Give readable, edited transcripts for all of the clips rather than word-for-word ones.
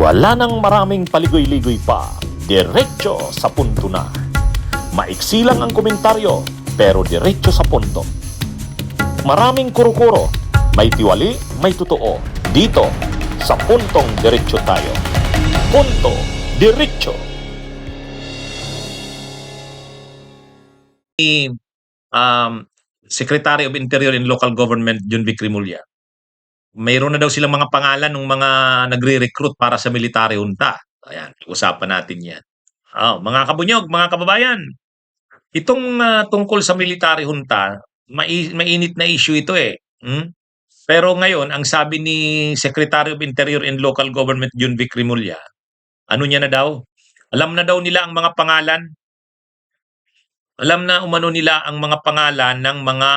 Wala nang maraming paligoy-ligoy pa, diretso sa punto na. Maiksi lang ang komentaryo, pero diretso sa punto. Maraming kuro-kuro, may tiwali, may totoo. Dito, sa puntong diretso tayo. Punto, diretso. Secretary of Interior and Local Government John Vic Rimulya. Mayroon na daw silang mga pangalan ng mga nagre-recruit para sa military junta. Ayan, usapan natin yan. Mga kabunyog, mga kababayan, itong tungkol sa military junta, mainit na issue ito eh. Pero ngayon, ang sabi ni Secretary of Interior and Local Government John Vic Rimulya, ano niya na daw? Alam na daw nila ang mga pangalan. Alam na umano nila ang mga pangalan ng mga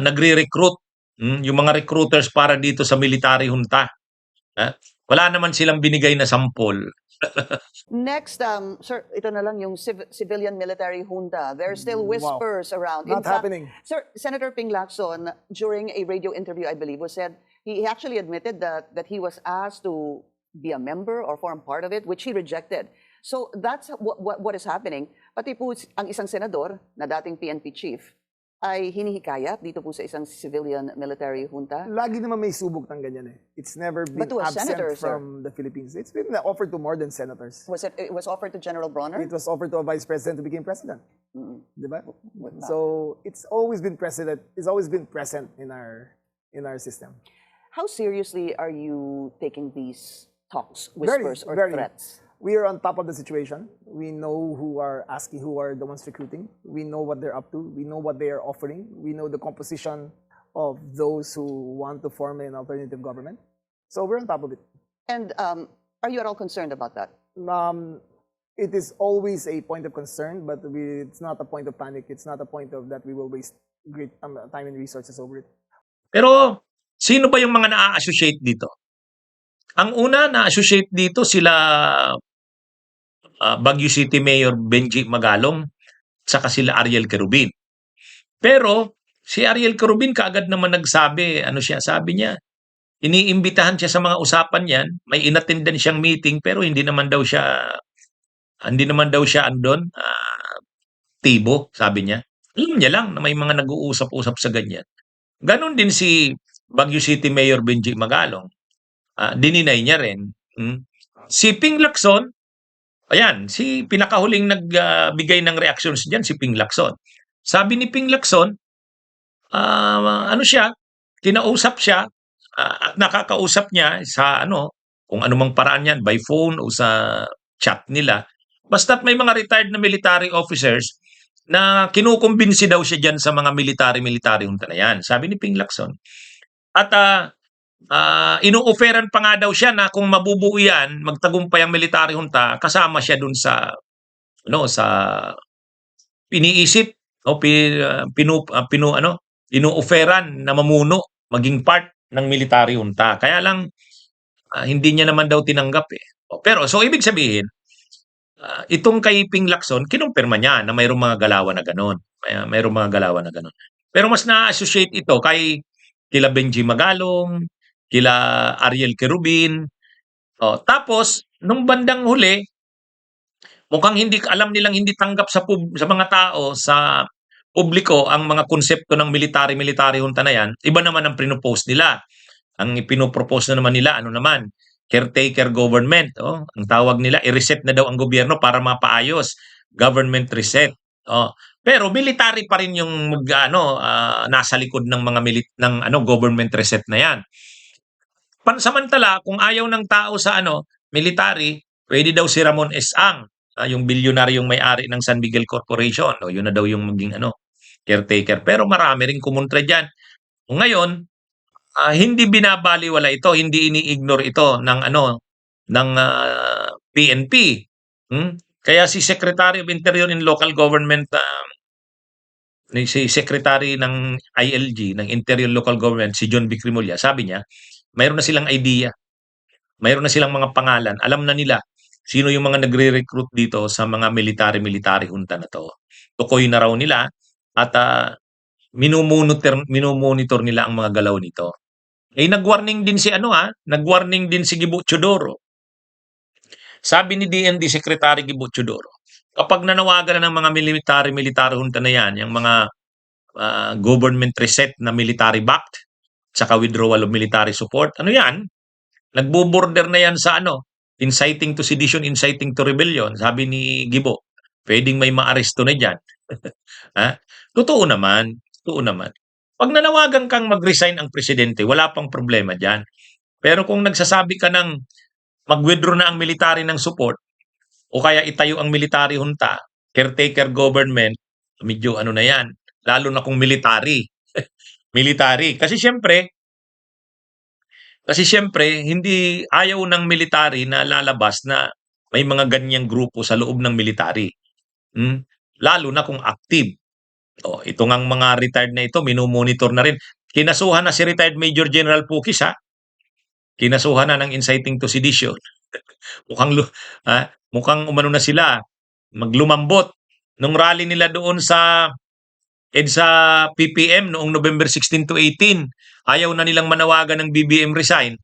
nagre-recruit. Yung mga recruiters para dito sa military junta. Wala naman silang binigay na sample. Next, sir, ito na lang yung civilian military junta. There are still whispers around. Not happening. Sir, Senator Ping Lacson, during a radio interview, I believe, was said he actually admitted that he was asked to be a member or form part of it, which he rejected. So that's what is happening. Pati po ang isang senador na dating PNP chief ay hinihikayat dito po sa isang civilian military junta. Lagi naman may subok ng ganyan eh. It's never been But to a absent senator, sir. from the Philippines. It's been offered to more than senators. It was offered to General Bronner? It was offered to a vice president who became president. Diba? So it's always been present in our system. How seriously are you taking these talks, Very, whispers, or very. threats? We are on top of the situation. We know who are the ones recruiting. We know what they're up to. We know what they are offering. We know the composition of those who want to form an alternative government. So we're on top of it. And are you at all concerned about that? It is always a point of concern, but it's not a point of panic. It's not a point of that we will waste great time and resources over it. Pero sino ba yung mga na-associate dito? Ang una na-associate dito sila Baguio City Mayor Benji Magalong saka sila Ariel Querubin. Pero si Ariel Querubin kaagad naman nagsabi, sabi niya, iniimbitahan siya sa mga usapan yan, may inattendan siyang meeting pero hindi naman daw siya andon, tibo, sabi niya. Alam niya lang na may mga nag-uusap-usap sa ganyan. Ganon din si Baguio City Mayor Benji Magalong. Dininay niya rin. Si Ping Lacson, ayan, si pinakahuling nagbigay ng reactions diyan si Ping Lacson. Sabi ni Ping Lacson, kinausap siya at nakakausap niya sa kung anumang paraan yan, by phone o sa chat nila. Basta't may mga retired na military officers na kinukumbinsi daw siya diyan sa mga military junta na yan. Sabi ni Ping Lacson. At ino-offeran pa nga daw siya na kung mabubuo yan, magtagumpay ang military junta, kasama siya dun sa piniisip o ino-offeran na mamuno, maging part ng military junta. Kaya lang hindi niya naman daw tinanggap eh. Pero so ibig sabihin, itong kay Ping Lacson, kinumpirma niya na mayroong mga galawan na gano'n. Mayroong mga galawan na gano'n. Pero mas na-associate ito kila Benji Magalong, kila Ariel Querubin. Tapos, nung bandang huli, mukhang alam nilang hindi tanggap sa mga tao, sa publiko, ang mga konsepto ng military junta na yan. Iba naman ang pinopose nila. Ang pinopropose na naman nila, caretaker government. Ang tawag nila, i-reset na daw ang gobyerno para mapaayos. Government reset. Pero military pa rin yung nasa likod ng mga government reset na yan. Pansamantala, kung ayaw ng tao sa military, pwede daw si Ramon S. Ang, yung bilyonaryong may-ari ng San Miguel Corporation. Yun na daw yung maging caretaker. Pero marami ring kumontra diyan. Ngayon, hindi binabaliwala ito, hindi ini-ignore ito ng PNP. Kaya si Secretary of Interior and Local Government, si Secretary ng ILG, ng Interior Local Government, si John Vic Rimulya, sabi niya, mayroon na silang idea. Mayroon na silang mga pangalan. Alam na nila sino yung mga nagre-recruit dito sa mga military junta na to. Tukoy na raw nila at minumonitor nila ang mga galaw nito. Nag-warning din si Gibo Chodoro. Sabi ni DND Secretary Gibo Teodoro, kapag nanawagan na ng mga military junta na yan, yung mga government reset na military-backed, saka withdrawal of military support, ano yan? Nagbo-border na yan sa inciting to sedition, inciting to rebellion, sabi ni Gibo. Pwedeng may maaresto na dyan. Ha? Totoo naman. Totoo naman. Pag nanawagan kang mag-resign ang presidente, wala pang problema dyan. Pero kung nagsasabi ka ng mag-withdraw na ang military ng support, o kaya itayo ang military junta, caretaker government, medyo ano na yan, lalo na kung military. Military. Kasi siyempre, hindi ayaw ng military na lalabas na may mga ganyang grupo sa loob ng military. Lalo na kung active. Ito ngang mga retired na ito, minomonitor na rin. Kinasuhan na si retired Major General Pukis, ha? Kinasuhan na ng inciting to sedition. Mukhang umano na sila, maglumambot. Nung rally nila doon sa EDSA PPM noong November 16 to 18, ayaw na nilang manawagan ng BBM resign.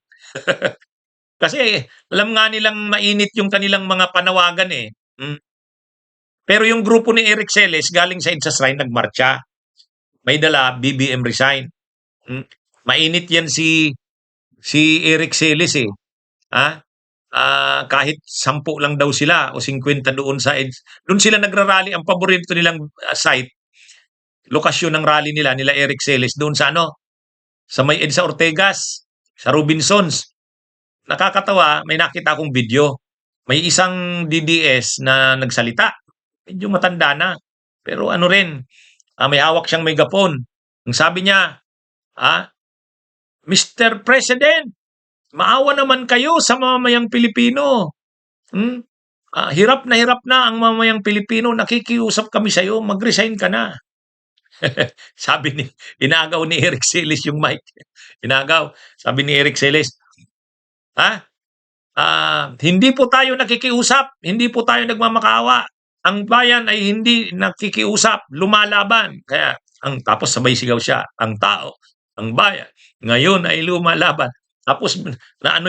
Kasi alam nga nilang mainit yung kanilang mga panawagan eh. Pero yung grupo ni Eric Celes galing sa EDSA Shrine nagmarcha. May dala BBM resign. Mainit yan si Eric Celes eh. Kahit 10 lang daw sila o 50 doon sa doon sila nagrarally. Ang paborito nilang site, lokasyon ng rally nila Eric Celes doon sa sa may EDSA Ortegas, sa Robinsons. Nakakatawa, may nakita akong video. May isang DDS na nagsalita. Medyo matanda na. Pero ano rin, may hawak siyang megaphone. Ang sabi niya, Mr. President, maawa naman kayo sa mamamayang Pilipino. Hirap na ang mamamayang Pilipino. Nakikiusap kami sa iyo, mag-resign ka na. Inagaw ni Eric Celes yung mic. Inagaw. Sabi ni Eric Celes, hindi po tayo nakikiusap, hindi po tayo nagmamakaawa. Ang bayan ay hindi nakikiusap, lumalaban. Kaya tapos sabay sigaw siya, ang tao, ang bayan, ngayon ay lumalaban. Tapos na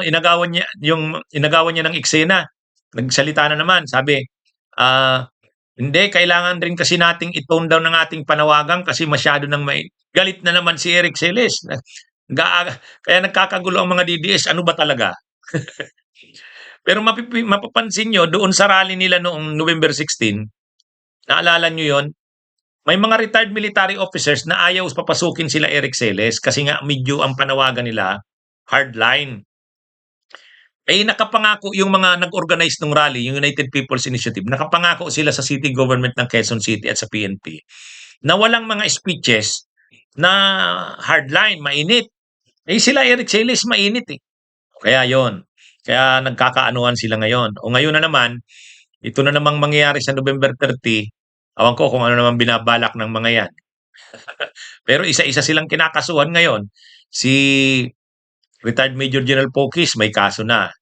inagawan niya ng eksena. Nagsalita na naman, sabi, hindi, kailangan rin kasi nating i-tone down ng ating panawagan kasi masyado nang may galit na naman si Eric Celes. Kaya nagkakagulo ang mga DDS, ano ba talaga? Pero mapapansin nyo, doon sa rally nila noong November 16, naalala nyo yon, may mga retired military officers na ayaw papasukin sila Eric Celes kasi nga medyo ang panawagan nila, hardline. Nakapangako yung mga nag-organize ng rally, yung United People's Initiative, nakapangako sila sa city government ng Quezon City at sa PNP na walang mga speeches na hardline, mainit. Sila Eric Celes mainit eh. Kaya yon. Kaya nagkakaanuhan sila ngayon. O ngayon na naman, ito na namang mangyayari sa November 30, awan ko kung ano naman binabalak ng mga yan. Pero isa-isa silang kinakasuhan ngayon. Si retired Major General Pokis may kaso na.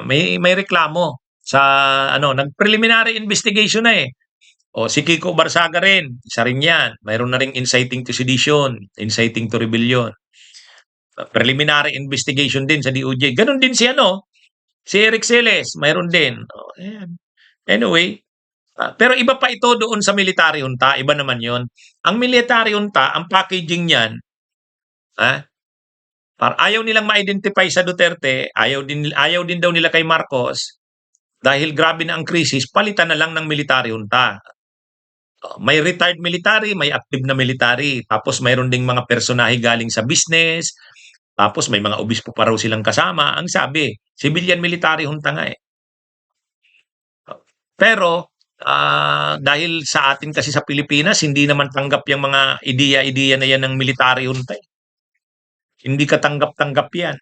May reklamo sa nag-preliminary investigation na eh. Si Kiko Barsaga rin, isa rin yan. Mayroon na ring inciting to sedition, inciting to rebellion. Preliminary investigation din sa DOJ. Ganon din si Eric Celes, mayroon din. Anyway, pero iba pa ito doon sa military junta, iba naman 'yon. Ang military junta, ang packaging niyan, ayaw nilang ma-identify sa Duterte, ayaw din daw nila kay Marcos dahil grabe na ang krisis, palitan na lang ng military junta. May retired military, may active na military, tapos mayroon ding mga personahe galing sa business, tapos may mga obispo pa raw silang kasama. Ang sabi, civilian military junta nga eh. Pero dahil sa atin kasi sa Pilipinas, hindi naman tanggap yung mga ideya na yan ng military junta eh. Hindi katanggap-tanggap yan.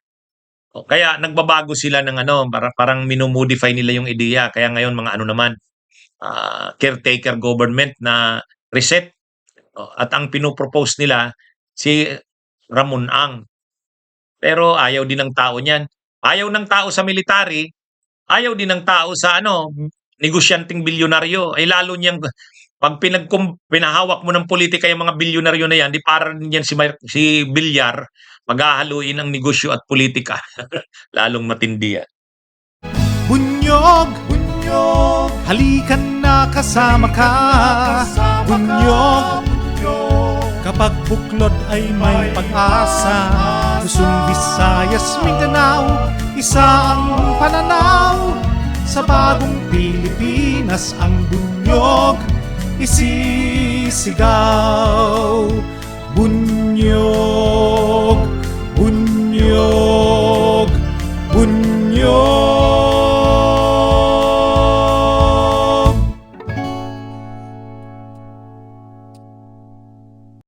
Kaya nagbabago sila ng parang minomodify nila yung ideya. Kaya ngayon mga caretaker government na reset. At ang pinopropose nila, si Ramon Ang. Pero ayaw din ng tao niyan. Ayaw ng tao sa military, ayaw din ng tao sa negosyanteng bilyonaryo. Lalo niyang pag pinahawak mo ng politika yung mga bilyonaryo na yan, di para rin yan si Villar, maghahaluin ang negosyo at politika. Lalong matindi yan. Bunyog, halikan na kasama ka. Bunyog, kapag buklod ay may pag-asa. Luzon, Visayas, Mindanao, isa ang pananaw. Sa bagong Pilipinas ang bunyog isisigaw. Bunyog.